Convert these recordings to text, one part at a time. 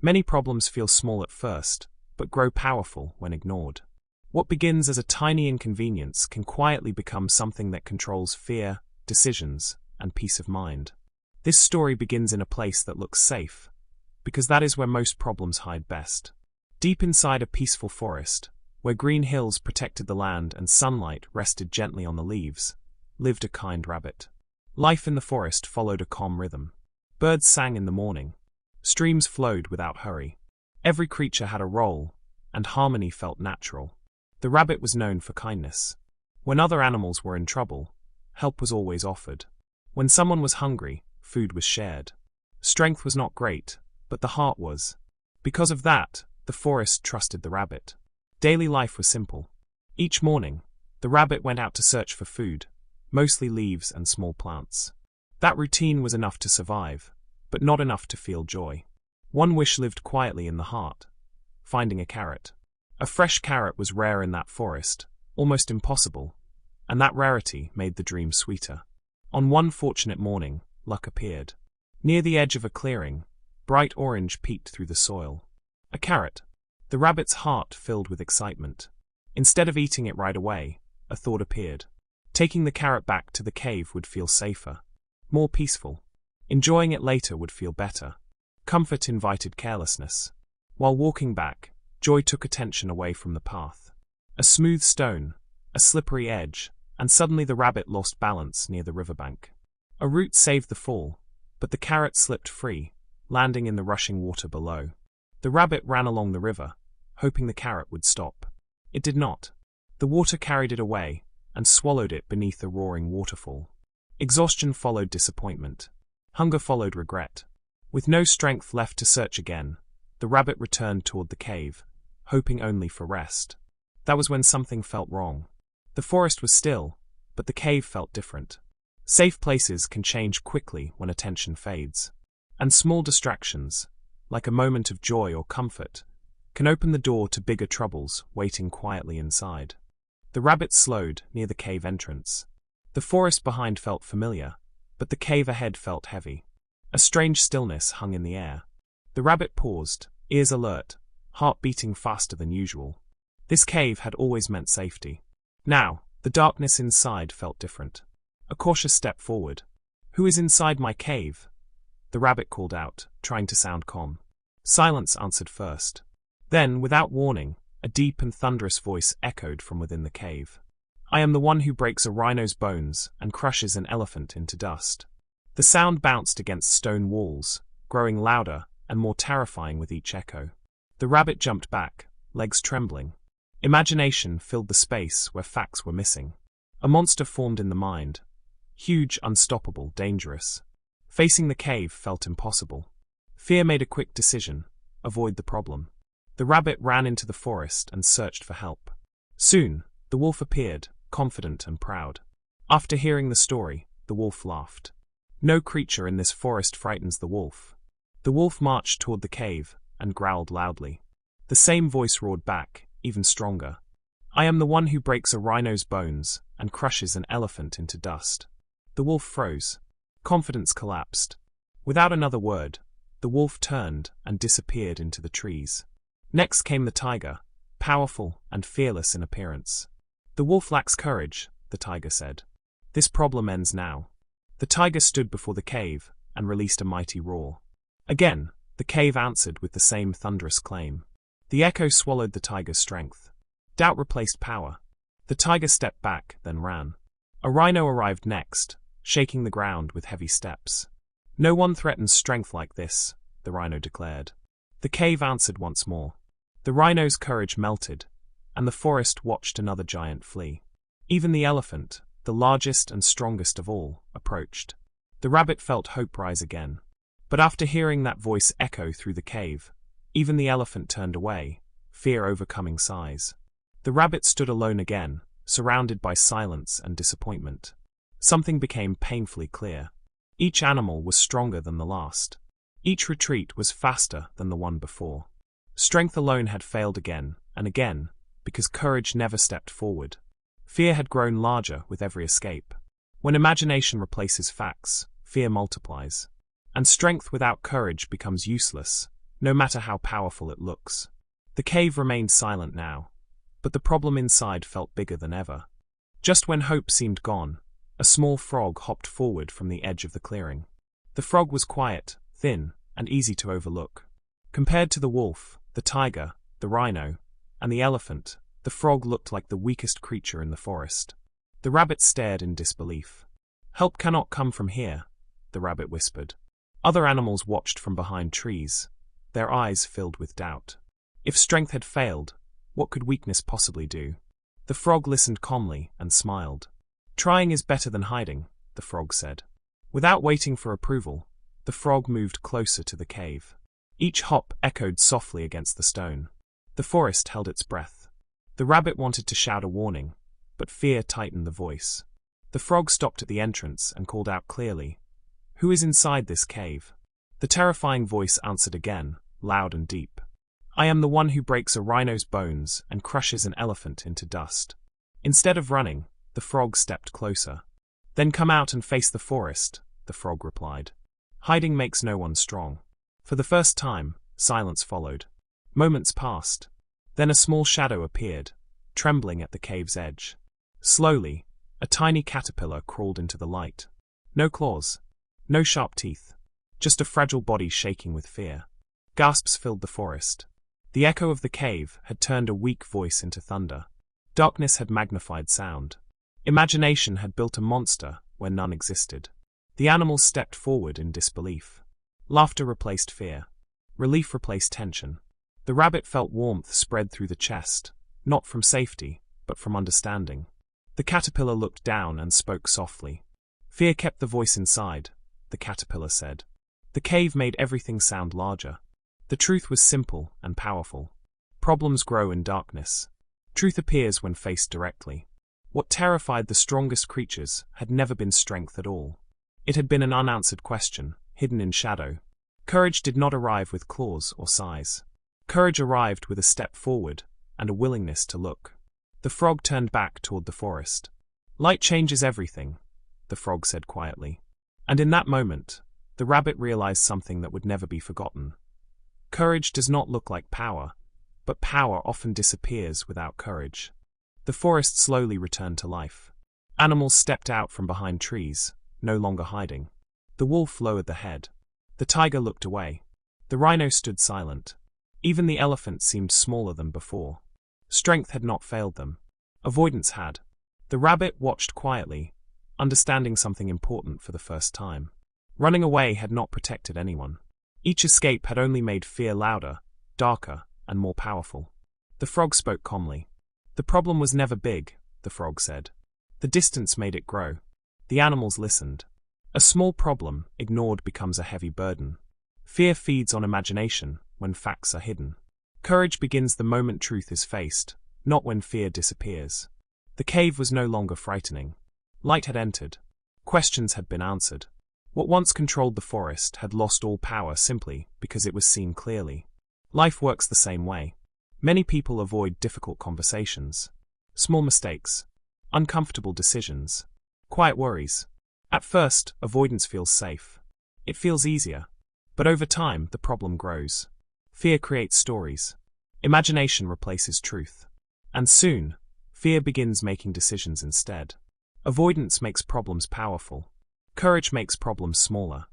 Many problems feel small at first, but grow powerful when ignored. What begins as a tiny inconvenience can quietly become something that controls fear, decisions, and peace of mind. This story begins in a place that looks safe, because that is where most problems hide best. Deep inside a peaceful forest, where green hills protected the land and sunlight rested gently on the leaves, lived a kind rabbit. Life in the forest followed a calm rhythm. Birds sang in the morning. Streams flowed without hurry. Every creature had a role, and harmony felt natural. The rabbit was known for kindness. When other animals were in trouble, help was always offered. When someone was hungry, food was shared. Strength was not great, but the heart was. Because of that, the forest trusted the rabbit. Daily life was simple. Each morning, the rabbit went out to search for food, mostly leaves and small plants. That routine was enough to survive, but not enough to feel joy. One wish lived quietly in the heart: finding a carrot. A fresh carrot was rare in that forest, almost impossible, and that rarity made the dream sweeter. On one fortunate morning, luck appeared. Near the edge of a clearing, bright orange peeked through the soil. A carrot. The rabbit's heart filled with excitement. Instead of eating it right away, a thought appeared. Taking the carrot back to the cave would feel safer, more peaceful. Enjoying it later would feel better. Comfort invited carelessness. While walking back, joy took attention away from the path. A smooth stone, a slippery edge, and suddenly the rabbit lost balance near the riverbank. A root saved the fall, but the carrot slipped free, landing in the rushing water below. The rabbit ran along the river, hoping the carrot would stop. It did not. The water carried it away, and swallowed it beneath a roaring waterfall. Exhaustion followed disappointment. Hunger followed regret. With no strength left to search again, the rabbit returned toward the cave, hoping only for rest. That was when something felt wrong. The forest was still, but the cave felt different. Safe places can change quickly when attention fades. And small distractions, like a moment of joy or comfort, can open the door to bigger troubles waiting quietly inside. The rabbit slowed near the cave entrance. The forest behind felt familiar, but the cave ahead felt heavy. A strange stillness hung in the air. The rabbit paused, ears alert, heart beating faster than usual. This cave had always meant safety. Now, the darkness inside felt different. A cautious step forward. "Who is inside my cave?" The rabbit called out, trying to sound calm. Silence answered first. Then, without warning, a deep and thunderous voice echoed from within the cave. "I am the one who breaks a rhino's bones and crushes an elephant into dust." The sound bounced against stone walls, growing louder and more terrifying with each echo. The rabbit jumped back, legs trembling. Imagination filled the space where facts were missing. A monster formed in the mind. Huge, unstoppable, dangerous. Facing the cave felt impossible. Fear made a quick decision: avoid the problem. The rabbit ran into the forest and searched for help. Soon, the wolf appeared, confident and proud. After hearing the story, the wolf laughed. No creature in this forest frightens the wolf. The wolf marched toward the cave and growled loudly. The same voice roared back, even stronger. "I am the one who breaks a rhino's bones and crushes an elephant into dust." The wolf froze. Confidence collapsed. Without another word, the wolf turned and disappeared into the trees. Next came the tiger, powerful and fearless in appearance. "The wolf lacks courage," the tiger said. "This problem ends now." The tiger stood before the cave and released a mighty roar. Again, the cave answered with the same thunderous claim. The echo swallowed the tiger's strength. Doubt replaced power. The tiger stepped back, then ran. A rhino arrived next, shaking the ground with heavy steps. "No one threatens strength like this," the rhino declared. The cave answered once more. The rhino's courage melted, and the forest watched another giant flee. Even the elephant, the largest and strongest of all, approached. The rabbit felt hope rise again. But after hearing that voice echo through the cave, even the elephant turned away, fear overcoming size. The rabbit stood alone again, surrounded by silence and disappointment. Something became painfully clear. Each animal was stronger than the last. Each retreat was faster than the one before. Strength alone had failed again and again, because courage never stepped forward. Fear had grown larger with every escape. When imagination replaces facts, fear multiplies. And strength without courage becomes useless, no matter how powerful it looks. The cave remained silent now, but the problem inside felt bigger than ever. Just when hope seemed gone, a small frog hopped forward from the edge of the clearing. The frog was quiet, thin, and easy to overlook. Compared to the wolf, the tiger, the rhino, and the elephant, the frog looked like the weakest creature in the forest. The rabbit stared in disbelief. "Help cannot come from here," the rabbit whispered. Other animals watched from behind trees, their eyes filled with doubt. If strength had failed, what could weakness possibly do? The frog listened calmly and smiled. "Trying is better than hiding," the frog said. Without waiting for approval, the frog moved closer to the cave. Each hop echoed softly against the stone. The forest held its breath. The rabbit wanted to shout a warning, but fear tightened the voice. The frog stopped at the entrance and called out clearly, "Who is inside this cave?" The terrifying voice answered again, loud and deep. "I am the one who breaks a rhino's bones and crushes an elephant into dust." Instead of running, the frog stepped closer. "Then come out and face the forest," the frog replied. "Hiding makes no one strong." For the first time, silence followed. Moments passed. Then a small shadow appeared, trembling at the cave's edge. Slowly, a tiny caterpillar crawled into the light. No claws, no sharp teeth, just a fragile body shaking with fear. Gasps filled the forest. The echo of the cave had turned a weak voice into thunder. Darkness had magnified sound. Imagination had built a monster where none existed. The animals stepped forward in disbelief. Laughter replaced fear. Relief replaced tension. The rabbit felt warmth spread through the chest, not from safety, but from understanding. The caterpillar looked down and spoke softly. "Fear kept the voice inside," the caterpillar said. The cave made everything sound larger. The truth was simple and powerful. Problems grow in darkness. Truth appears when faced directly. What terrified the strongest creatures had never been strength at all. It had been an unanswered question, hidden in shadow. Courage did not arrive with claws or size. Courage arrived with a step forward and a willingness to look. The frog turned back toward the forest. "Light changes everything," the frog said quietly. And in that moment, the rabbit realized something that would never be forgotten. Courage does not look like power, but power often disappears without courage. The forest slowly returned to life. Animals stepped out from behind trees, no longer hiding. The wolf lowered the head. The tiger looked away. The rhino stood silent. Even the elephant seemed smaller than before. Strength had not failed them. Avoidance had. The rabbit watched quietly, understanding something important for the first time. Running away had not protected anyone. Each escape had only made fear louder, darker, and more powerful. The frog spoke calmly. "The problem was never big," the frog said. "The distance made it grow." The animals listened. A small problem, ignored, becomes a heavy burden. Fear feeds on imagination when facts are hidden. Courage begins the moment truth is faced, not when fear disappears. The cave was no longer frightening. Light had entered. Questions had been answered. What once controlled the forest had lost all power simply because it was seen clearly. Life works the same way. Many people avoid difficult conversations, small mistakes, uncomfortable decisions, quiet worries. At first, avoidance feels safe. It feels easier. But over time, the problem grows. Fear creates stories. Imagination replaces truth. And soon, fear begins making decisions instead. Avoidance makes problems powerful. Courage makes problems smaller.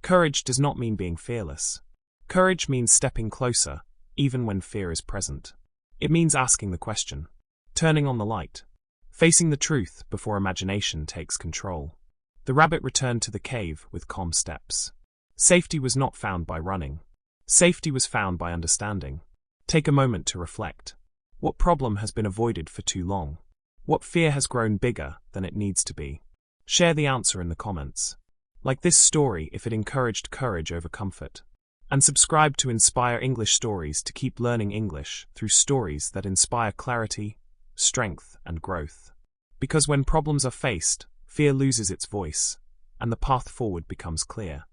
Courage does not mean being fearless. Courage means stepping closer, even when fear is present. It means asking the question, turning on the light, facing the truth before imagination takes control. The rabbit returned to the cave with calm steps. Safety was not found by running. Safety was found by understanding. Take a moment to reflect. What problem has been avoided for too long? What fear has grown bigger than it needs to be? Share the answer in the comments. Like this story if it encouraged courage over comfort. And subscribe to Inspire English Stories to keep learning English through stories that inspire clarity, strength, and growth. Because when problems are faced, fear loses its voice, and the path forward becomes clear.